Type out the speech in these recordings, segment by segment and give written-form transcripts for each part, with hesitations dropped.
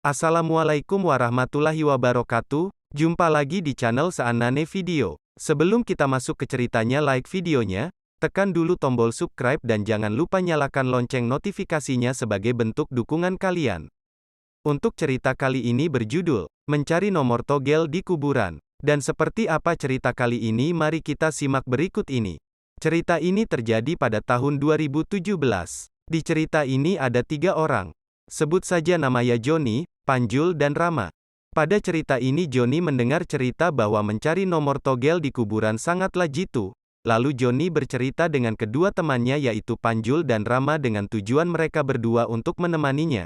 Assalamualaikum warahmatullahi wabarakatuh. Jumpa lagi di channel Saanane Video. Sebelum kita masuk ke ceritanya, like videonya, tekan dulu tombol subscribe dan jangan lupa nyalakan lonceng notifikasinya sebagai bentuk dukungan kalian. Untuk cerita kali ini berjudul, Mencari Nomor Togel di Kuburan. Dan seperti apa cerita kali ini, mari kita simak berikut ini. Cerita ini terjadi pada tahun 2017. Di cerita ini ada 3 orang. Sebut saja namanya Joni, Panjul dan Rama. Pada cerita ini Joni mendengar cerita bahwa mencari nomor togel di kuburan sangatlah jitu. Lalu Joni bercerita dengan kedua temannya yaitu Panjul dan Rama dengan tujuan mereka berdua untuk menemaninya.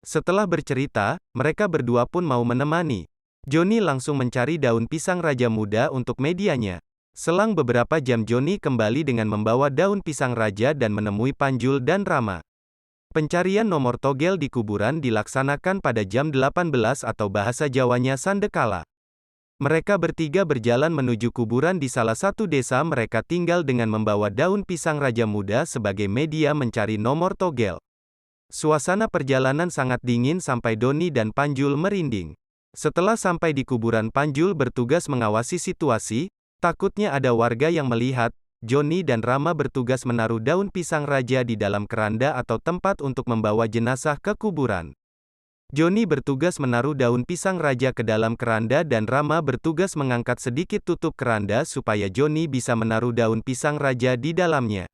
Setelah bercerita, mereka berdua pun mau menemani. Joni langsung mencari daun pisang raja muda untuk medianya. Selang beberapa jam Joni kembali dengan membawa daun pisang raja dan menemui Panjul dan Rama. Pencarian nomor togel di kuburan dilaksanakan pada jam 18 atau bahasa Jawanya sandekala. Mereka bertiga berjalan menuju kuburan di salah satu desa mereka tinggal dengan membawa daun pisang raja muda sebagai media mencari nomor togel. Suasana perjalanan sangat dingin sampai Joni dan Panjul merinding. Setelah sampai di kuburan, Panjul bertugas mengawasi situasi, takutnya ada warga yang melihat. Joni dan Rama bertugas menaruh daun pisang raja di dalam keranda atau tempat untuk membawa jenazah ke kuburan. Joni bertugas menaruh daun pisang raja ke dalam keranda dan Rama bertugas mengangkat sedikit tutup keranda supaya Joni bisa menaruh daun pisang raja di dalamnya.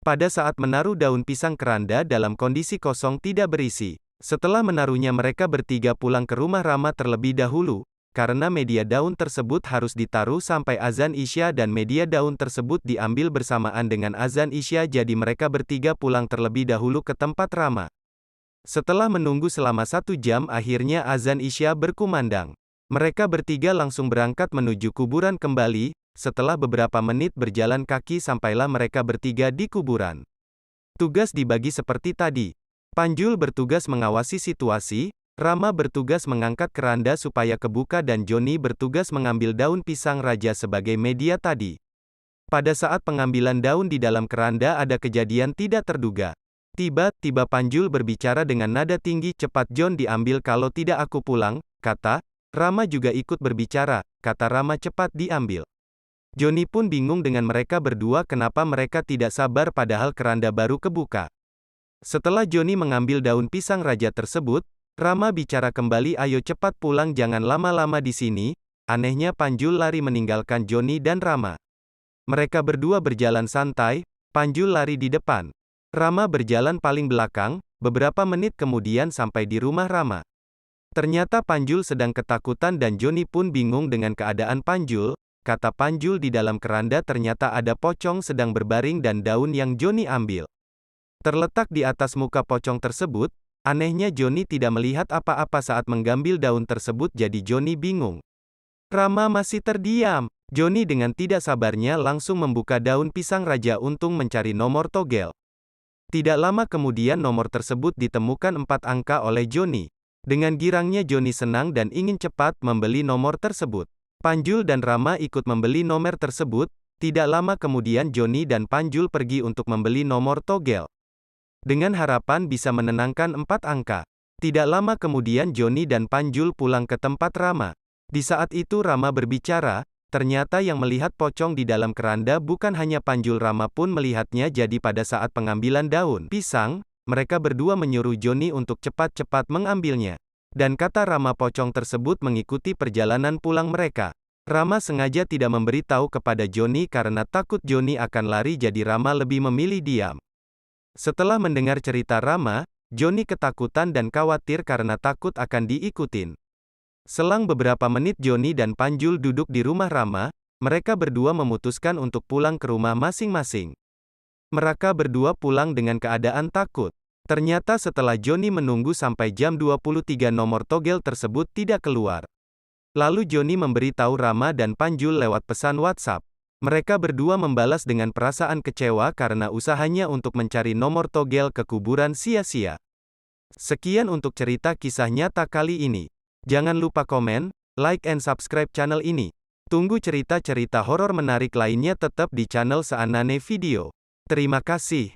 Pada saat menaruh daun pisang, keranda dalam kondisi kosong tidak berisi. Setelah menaruhnya mereka bertiga pulang ke rumah Rama terlebih dahulu. Karena media daun tersebut harus ditaruh sampai azan Isya dan media daun tersebut diambil bersamaan dengan azan Isya, jadi mereka bertiga pulang terlebih dahulu ke tempat Rama. Setelah menunggu selama 1 jam akhirnya azan Isya berkumandang. Mereka bertiga langsung berangkat menuju kuburan kembali. Setelah beberapa menit berjalan kaki sampailah mereka bertiga di kuburan. Tugas dibagi seperti tadi. Panjul bertugas mengawasi situasi, Rama bertugas mengangkat keranda supaya kebuka dan Joni bertugas mengambil daun pisang raja sebagai media tadi. Pada saat pengambilan daun di dalam keranda ada kejadian tidak terduga. Tiba-tiba Panjul berbicara dengan nada tinggi, "Cepat Jon diambil, kalau tidak aku pulang," kata. Rama juga ikut berbicara, kata Rama, "Cepat diambil." Joni pun bingung dengan mereka berdua kenapa mereka tidak sabar padahal keranda baru kebuka. Setelah Joni mengambil daun pisang raja tersebut, Rama bicara kembali, "Ayo cepat pulang, jangan lama-lama di sini." Anehnya Panjul lari meninggalkan Joni dan Rama. Mereka berdua berjalan santai, Panjul lari di depan. Rama berjalan paling belakang, beberapa menit kemudian sampai di rumah Rama. Ternyata Panjul sedang ketakutan dan Joni pun bingung dengan keadaan Panjul. Kata Panjul, di dalam keranda ternyata ada pocong sedang berbaring dan daun yang Joni ambil terletak di atas muka pocong tersebut. Anehnya Joni tidak melihat apa-apa saat mengambil daun tersebut, jadi Joni bingung. Rama masih terdiam. Joni dengan tidak sabarnya langsung membuka daun pisang raja untuk mencari nomor togel. Tidak lama kemudian nomor tersebut ditemukan 4 angka oleh Joni. Dengan girangnya Joni senang dan ingin cepat membeli nomor tersebut. Panjul dan Rama ikut membeli nomor tersebut. Tidak lama kemudian Joni dan Panjul pergi untuk membeli nomor togel. Dengan harapan bisa menenangkan 4 angka. Tidak lama kemudian Joni dan Panjul pulang ke tempat Rama. Di saat itu Rama berbicara, ternyata yang melihat pocong di dalam keranda bukan hanya Panjul, Rama pun melihatnya. Jadi pada saat pengambilan daun pisang, mereka berdua menyuruh Joni untuk cepat-cepat mengambilnya. Dan kata Rama, pocong tersebut mengikuti perjalanan pulang mereka. Rama sengaja tidak memberitahu kepada Joni karena takut Joni akan lari, jadi Rama lebih memilih diam. Setelah mendengar cerita Rama, Joni ketakutan dan khawatir karena takut akan diikutin. Selang beberapa menit Joni dan Panjul duduk di rumah Rama, mereka berdua memutuskan untuk pulang ke rumah masing-masing. Mereka berdua pulang dengan keadaan takut. Ternyata setelah Joni menunggu sampai jam 23 nomor togel tersebut tidak keluar. Lalu Joni memberitahu Rama dan Panjul lewat pesan WhatsApp. Mereka berdua membalas dengan perasaan kecewa karena usahanya untuk mencari nomor togel ke kuburan sia-sia. Sekian untuk cerita kisah nyata kali ini. Jangan lupa komen, like and subscribe channel ini. Tunggu cerita-cerita horor menarik lainnya tetap di channel Saanane Video. Terima kasih.